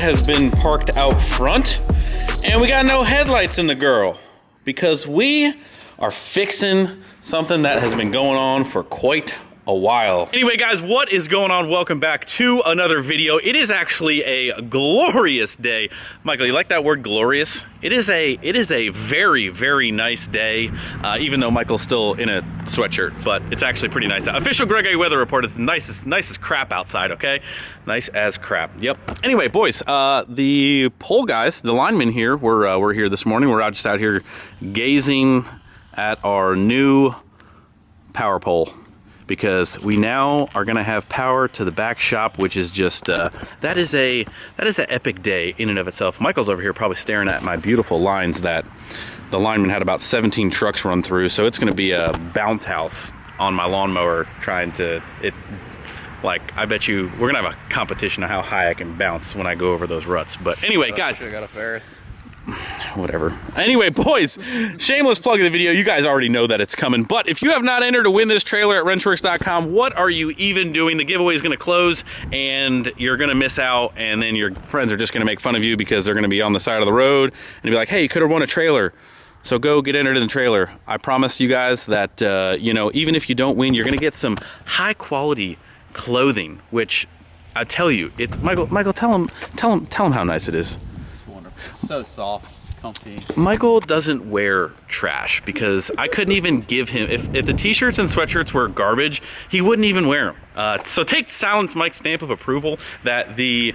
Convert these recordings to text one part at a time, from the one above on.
has been parked out front, and we got no headlights in the girl because we are fixing something that has been going on for quite a while. Anyway, guys, what is going on? Welcome back to another video. It is actually a glorious day. Michael, you like that word glorious? It is a very, very nice day, even though Michael's still in a sweatshirt, but it's actually pretty nice. Official Greg A weather report is nice as crap outside, okay? Nice as crap. Yep. Anyway, boys, the pole guys, the linemen here, we're here this morning. We're just out here gazing at our new power pole, because we now are gonna have power to the back shop, which is just, that is an epic day in and of itself. Michael's over here probably staring at my beautiful lines that the lineman had about 17 trucks run through, so it's gonna be a bounce house on my lawnmower trying to, like, I bet you, we're gonna have a competition of how high I can bounce when I go over those ruts. But anyway, guys. I got a Ferris. Whatever. Anyway, boys, shameless plug of the video. You guys already know that it's coming, but if you have not entered to win this trailer at wrenchworks.com, what are you even doing? The giveaway is going to close and you're going to miss out, and then your friends are just going to make fun of you because they're going to be on the side of the road and be like, hey, you could have won a trailer. So go get entered in the trailer. I promise you guys that, you know, even if you don't win, you're going to get some high quality clothing, which I tell you, it's Michael, tell him how nice it is. It's wonderful. It's so soft, comfy. Michael doesn't wear trash because I couldn't even give him, if the t-shirts and sweatshirts were garbage, he wouldn't even wear them. So take Silence Mike's stamp of approval that the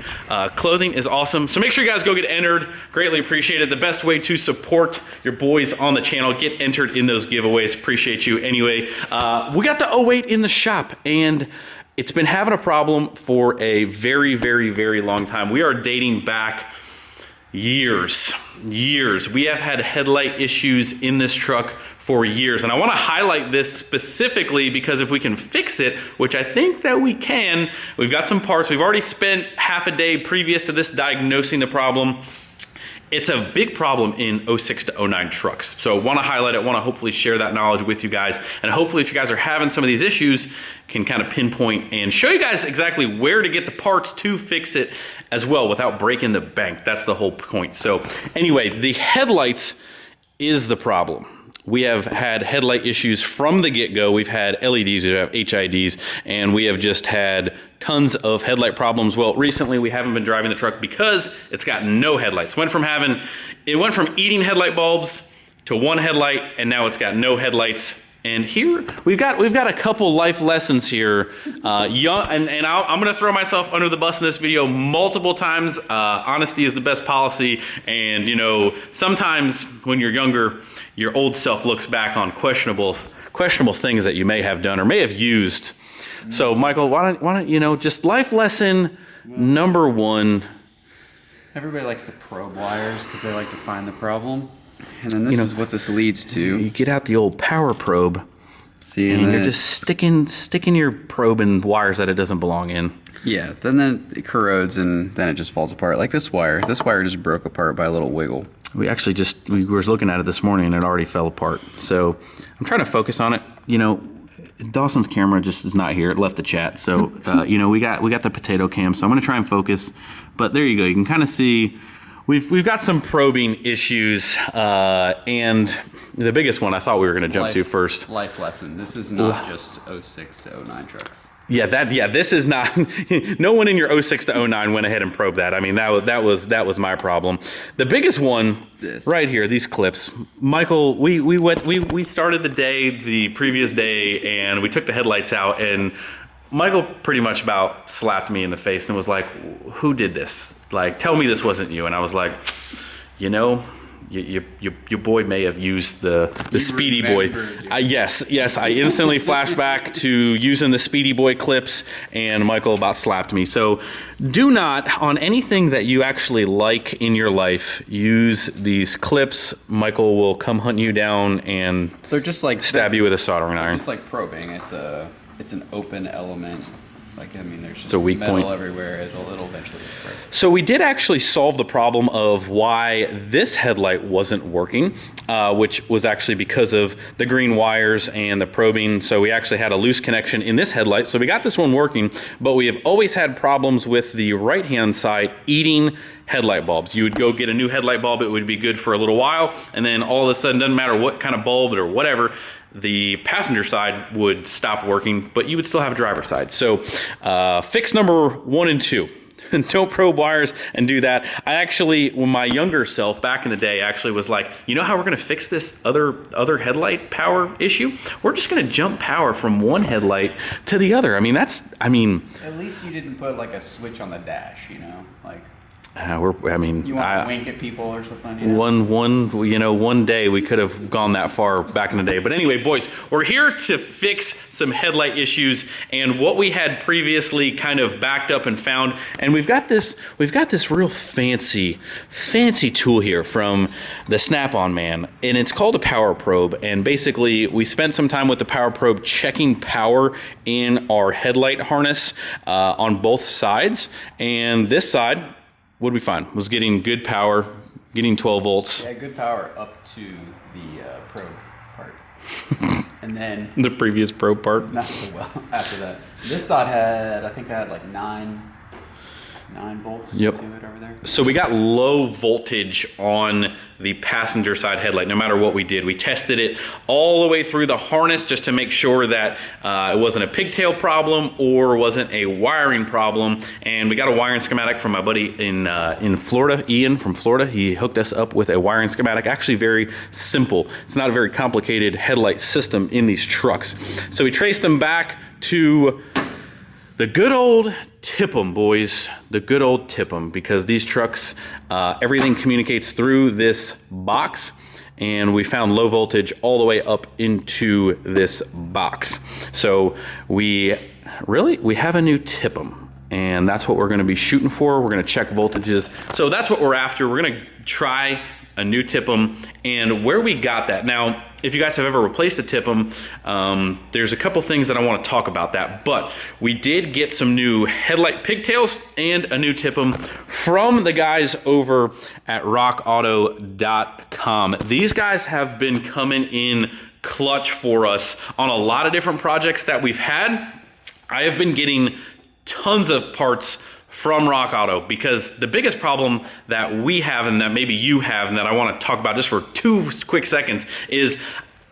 clothing is awesome. So make sure you guys go get entered. Greatly appreciate it. The best way to support your boys on the channel, get entered in those giveaways. Appreciate you. Anyway, we got the 08 in the shop, and it's been having a problem for a very, very, very long time. We are dating back years. We have had headlight issues in this truck for years, and I want to highlight this specifically because if we can fix it, which I think that we can, we've got some parts. We've already spent half a day previous to this diagnosing the problem. It's a big problem in 06 to 09 trucks. So I want to highlight it, want to hopefully share that knowledge with you guys. And hopefully if you guys are having some of these issues, can kind of pinpoint and show you guys exactly where to get the parts to fix it as well without breaking the bank. That's the whole point. So anyway, the headlights is the problem. We have had headlight issues from the get-go. We've had LEDs, we have HIDs, and we have just had tons of headlight problems. Well, recently we haven't been driving the truck because it's got no headlights. It went from eating headlight bulbs to one headlight, and now it's got no headlights. And here we've got a couple life lessons here. I'm gonna throw myself under the bus in this video multiple times. Honesty is the best policy, and you know, sometimes when you're younger, your old self looks back on questionable things that you may have done or may have used. So Michael, why don't you know, just life lesson number one. Everybody likes to probe wires because they like to find the problem. And then this is what this leads to. You get out the old power probe, see, and you're just sticking your probe in wires that it doesn't belong in. Yeah, then it corrodes and then it just falls apart. Like this wire. This wire just broke apart by a little wiggle. We were looking at it this morning and it already fell apart. So I'm trying to focus on it. You know, Dawson's camera just is not here. It left the chat. So, you know, we got the potato cam. So I'm going to try and focus. But there you go. You can kind of see we've got some probing issues. And the biggest one I thought we were going to jump to first. Life lesson. This is not just 06 to 09 trucks. Yeah, this is not, no one in your 06 to 09 went ahead and probed that. I mean, that was my problem. The biggest one, right here, these clips. Michael, we started the previous day, and we took the headlights out, and Michael pretty much about slapped me in the face and was like, who did this? Like, tell me this wasn't you. And I was like, you know, your boy may have used the Speedy Boy. Yes, I instantly flashed back to using the Speedy Boy clips, and Michael about slapped me. So do not, on anything that you actually like in your life, use these clips. Michael will come hunt you down and they're just like stab you with a soldering iron. Just like probing. It's an open element Like, I mean, there's just it's a weak metal point everywhere. It'll eventually just break. So we did actually solve the problem of why this headlight wasn't working, which was actually because of the green wires and the probing. So we actually had a loose connection in this headlight. So we got this one working, but we have always had problems with the right-hand side eating headlight bulbs. You would go get a new headlight bulb, it would be good for a little while, and then all of a sudden, doesn't matter what kind of bulb or whatever, the passenger side would stop working, but you would still have a driver side. So fix number 1 and 2. Don't probe wires and do that. I actually, when my younger self back in the day actually was like, you know how we're gonna fix this other headlight power issue? We're just gonna jump power from one headlight to the other. I mean, At least you didn't put like a switch on the dash, you know? Like, you want to wink at people or something? You know? One day we could have gone that far back in the day. But anyway, boys, we're here to fix some headlight issues and what we had previously kind of backed up and found. And we've got this real fancy tool here from the Snap-on man, and it's called a power probe. And basically, we spent some time with the power probe checking power in our headlight harness on both sides, and this side, what did we find? Was getting good power, getting 12 volts. Yeah, good power up to the probe part. And then... the previous probe part? Not so well after that. This side had, I think I had like 9 volts to it over there. So we got low voltage on the passenger side headlight, no matter what we did. We tested it all the way through the harness just to make sure that it wasn't a pigtail problem or wasn't a wiring problem. And we got a wiring schematic from my buddy in Florida, Ian from Florida. He hooked us up with a wiring schematic, actually very simple. It's not a very complicated headlight system in these trucks. So we traced them back to the good old tip 'em, boys. The good old tip 'em, because these trucks, everything communicates through this box, and we found low voltage all the way up into this box. So we have a new tip 'em, and that's what we're going to be shooting for. We're going to check voltages. So that's what we're after. We're going to try a new tip 'em, and where we got that. Now, if you guys have ever replaced a tip 'em, there's a couple things that I want to talk about that, but we did get some new headlight pigtails and a new tip 'em from the guys over at rockauto.com. These guys have been coming in clutch for us on a lot of different projects that we've had. I have been getting tons of parts from Rock Auto, because the biggest problem that we have, and that maybe you have, and that I want to talk about just for 2 quick seconds, is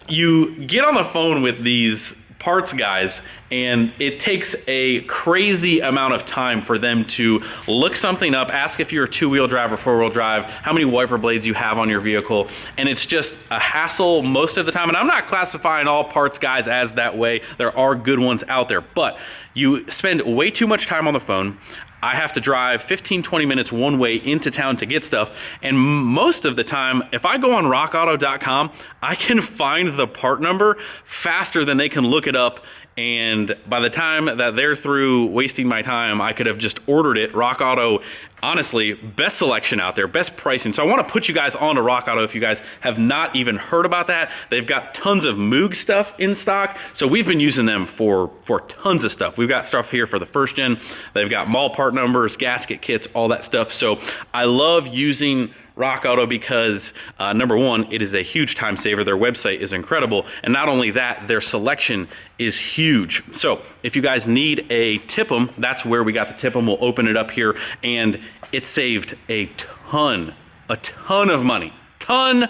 you get on the phone with these parts guys and it takes a crazy amount of time for them to look something up, ask if you're a 2-wheel drive or 4-wheel drive, how many wiper blades you have on your vehicle, and it's just a hassle most of the time. And I'm not classifying all parts guys as that way. There are good ones out there, but you spend way too much time on the phone. I have to drive 15-20 minutes one way into town to get stuff, and most of the time, if I go on rockauto.com, I can find the part number faster than they can look it up, and by the time that they're through wasting my time, I could have just ordered it. Rock Auto, honestly, best selection out there, best pricing. So I want to put you guys on to Rock Auto if you guys have not even heard about that. They've got tons of Moog stuff in stock, so we've been using them for tons of stuff. We've got stuff here for the first gen. They've got mall part numbers, gasket kits, all that stuff. So I love using Rock Auto because number one, it is a huge time saver. Their website is incredible, and not only that, their selection is huge. So if you guys need a tip 'em, that's where we got the tip 'em. We'll open it up here, and it saved a ton of money, ton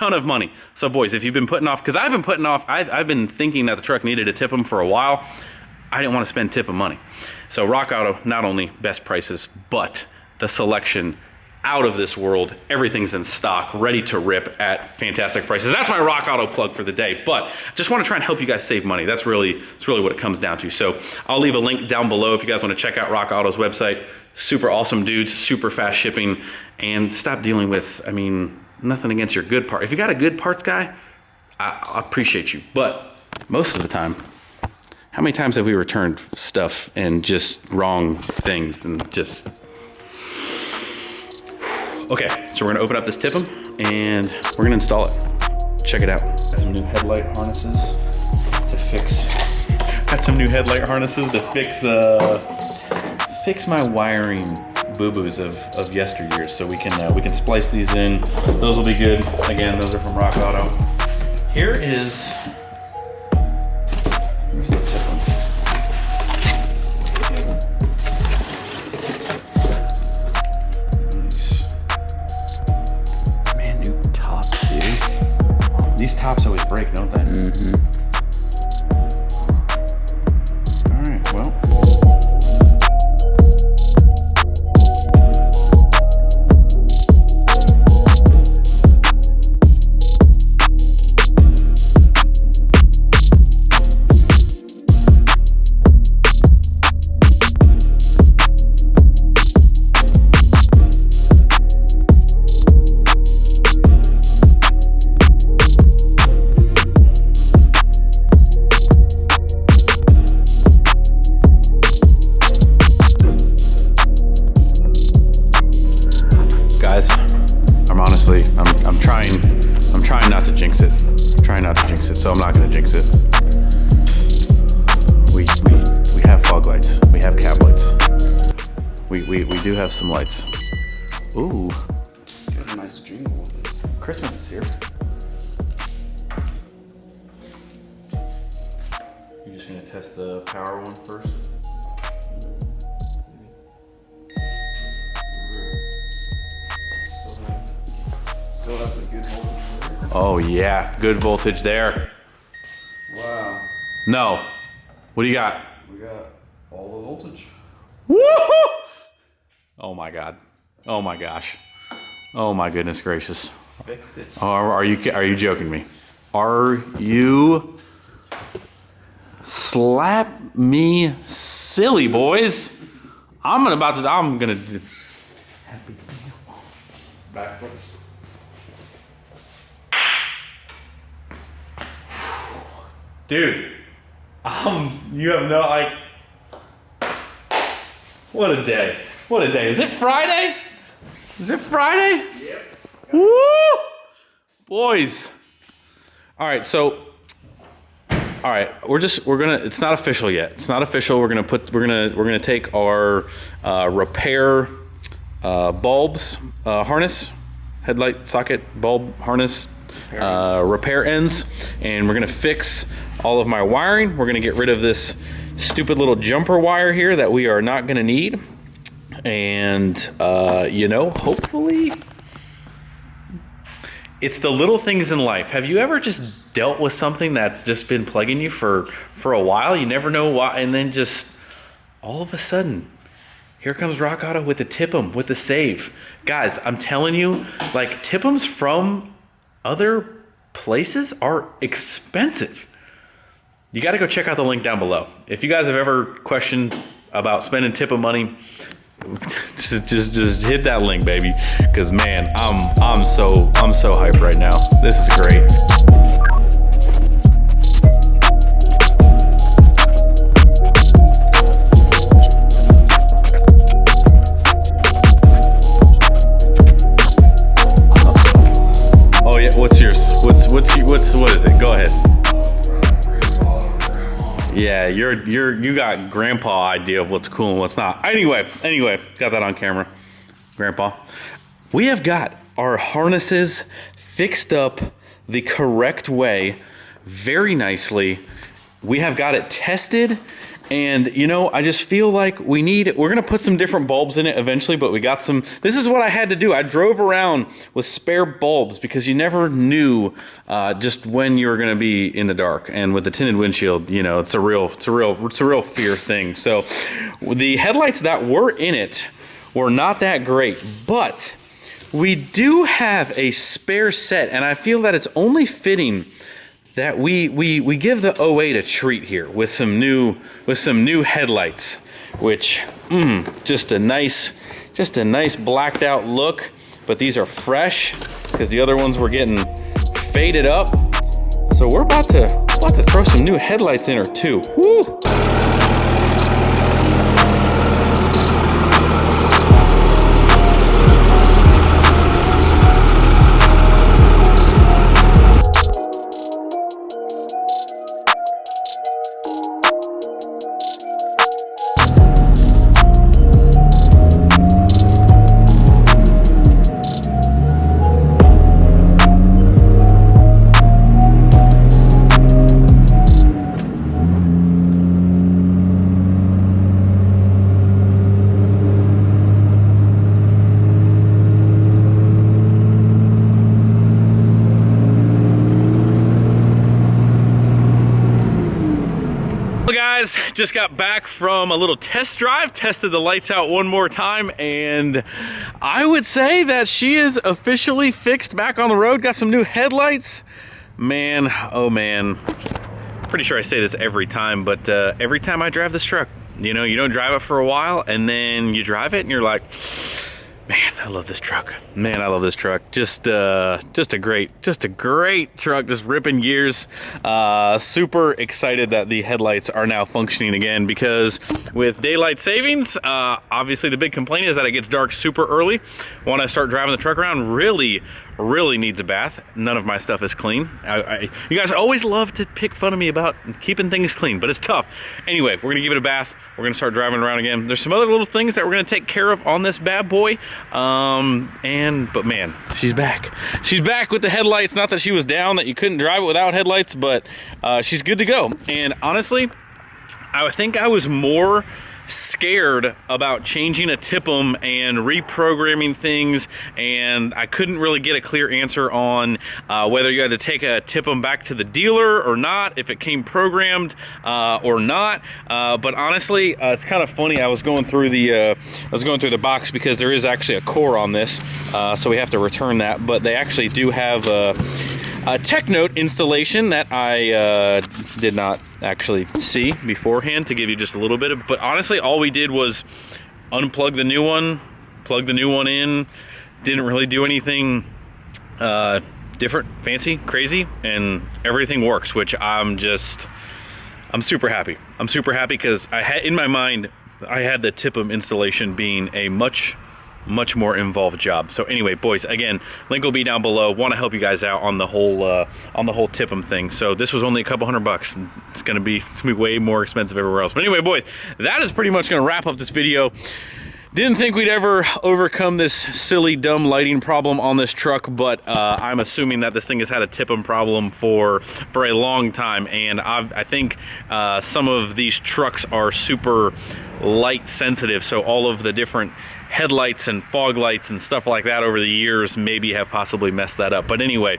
of money. So boys, if you've been putting off, because I've been thinking that the truck needed a tip 'em for a while. I didn't want to spend tip 'em money. So Rock Auto, not only best prices, but the selection out of this world. Everything's in stock, ready to rip at fantastic prices. That's my Rock Auto plug for the day, but just want to try and help you guys save money. That's really what it comes down to. So I'll leave a link down below if you guys want to check out Rock Auto's website. Super awesome dudes, super fast shipping, and stop dealing with, I mean, nothing against your good part. If you got a good parts guy, I appreciate you, but most of the time, how many times have we returned stuff and just wrong things and just... Okay, so we're gonna open up this tip 'em and we're gonna install it. Check it out. Got some new headlight harnesses to fix. got some new headlight harnesses to fix my wiring boo-boos of yesteryear, so we can splice these in. Those will be good. Again, those are from Rock Auto. Here's the tip one. Nice. Man, new tops, dude. These tops always break, don't they? Mm-hmm. All right, well. I'm trying not to jinx it. So I'm not gonna jinx it. We have fog lights. We have cab lights. We do have some lights. Ooh. Got a nice jingle. Christmas is here. You're just gonna test the power one first? Still have the good voltage there. Oh yeah, good voltage there. Wow. No. What do you got? We got all the voltage. Woohoo! Oh my God. Oh my gosh. Oh my goodness gracious. Fixed it. Oh, are you joking me? Are you slap me silly, boys? I'm gonna do backwards. Dude, you have no, like, what a day. What a day. Is it Friday? Yep. Woo! Boys. All right, so, it's not official yet. It's not official. We're gonna take our repair bulbs, harness, headlight socket, bulb harness, repair ends, and we're gonna fix all of my wiring. We're gonna get rid of this stupid little jumper wire here that we are not gonna need. And, hopefully, it's the little things in life. Have you ever just dealt with something that's just been plaguing you for a while? You never know why, and then just all of a sudden, here comes Rock Auto with the tip 'em, with the save. Guys, I'm telling you, like, tip 'ems from other places are expensive. You got to go check out the link down below. If you guys have ever questioned about spending tip 'em money, just hit that link, baby. Because man, I'm so hyped right now. This is great. Oh yeah, what's yours? What is it? Go ahead. Yeah, you got grandpa idea of what's cool and what's not. Anyway, got that on camera. Grandpa. We have got our harnesses fixed up the correct way very nicely. We have got it tested, and I just feel like we're gonna put some different bulbs in it eventually, but we got some. This is what I had to do. I drove around with spare bulbs because you never knew just when you were gonna be in the dark, and with the tinted windshield, it's a real fear thing. So the headlights that were in it were not that great, but we do have a spare set, and I feel that it's only fitting that we give the 08 a treat here with some new headlights, which just a nice blacked out look. But these are fresh because the other ones were getting faded up. So we're about to throw some new headlights in her too. Woo! boys, just got back from a little test drive, tested the lights out one more time, and I would say that she is officially fixed back on the road. Got some new headlights. Man, oh man. Pretty sure I say this every time, but every time I drive this truck, you know, you don't drive it for a while, and then you drive it and you're like, man, I love this truck. Man, I love this truck. Just a great truck, just ripping gears. Super excited that the headlights are now functioning again, because with daylight savings, obviously the big complaint is that it gets dark super early. When I start driving the truck around, really needs a bath. None of my stuff is clean. You guys always love to pick fun of me about keeping things clean, but it's tough. Anyway, we're gonna give it a bath. We're gonna start driving around again. There's some other little things that we're gonna take care of on this bad boy. But man, she's back. She's back with the headlights. Not that she was down, that you couldn't drive it without headlights, but she's good to go. And honestly, I think I was more scared about changing a TIPM and reprogramming things, and I couldn't really get a clear answer on whether you had to take a TIPM back to the dealer or not, if it came programmed or not. But honestly, it's kind of funny. I was going through the box, because there is actually a core on this, so we have to return that. But they actually do have a tech note installation that I did not actually see beforehand, to give you just a little bit of, but honestly all we did was unplug the new one, plug the new one in. Didn't really do anything different, fancy, crazy, and everything works, which I'm super happy. I'm super happy, because I had in my mind, I had the TIPM installation being a much more involved job. So anyway, boys, again, link will be down below. Want to help you guys out on the whole TIPM thing. So this was only a couple $100. It's gonna be way more expensive everywhere else. But anyway, boys, that is pretty much gonna wrap up this video. Didn't think we'd ever overcome this silly, dumb lighting problem on this truck, but I'm assuming that this thing has had a TIPM problem for a long time, and I think some of these trucks are super light sensitive, so all of the different headlights and fog lights and stuff like that over the years maybe have possibly messed that up. But anyway,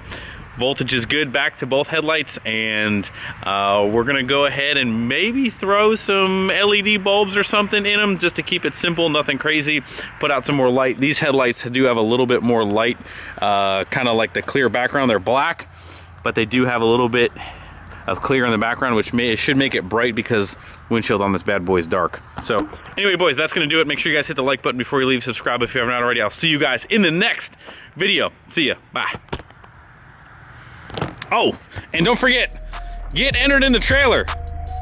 voltage is good back to both headlights, and we're gonna go ahead and maybe throw some LED bulbs or something in them just to keep it simple, nothing crazy. Put out some more light. These headlights do have a little bit more light, kind of like the clear background. They're black, but they do have a little bit of clear in the background, which should make it bright, because windshield on this bad boy is dark. So anyway, boys, that's gonna do it. Make sure you guys hit the like button before you leave. Subscribe if you haven't already. I'll see you guys in the next video. See ya. Bye. Oh, and don't forget, get entered in the trailer.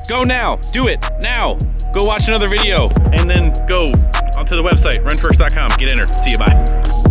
Go now. Do it now. Go watch another video, and then go onto the website, rentworks.com. Get entered. See you. Bye.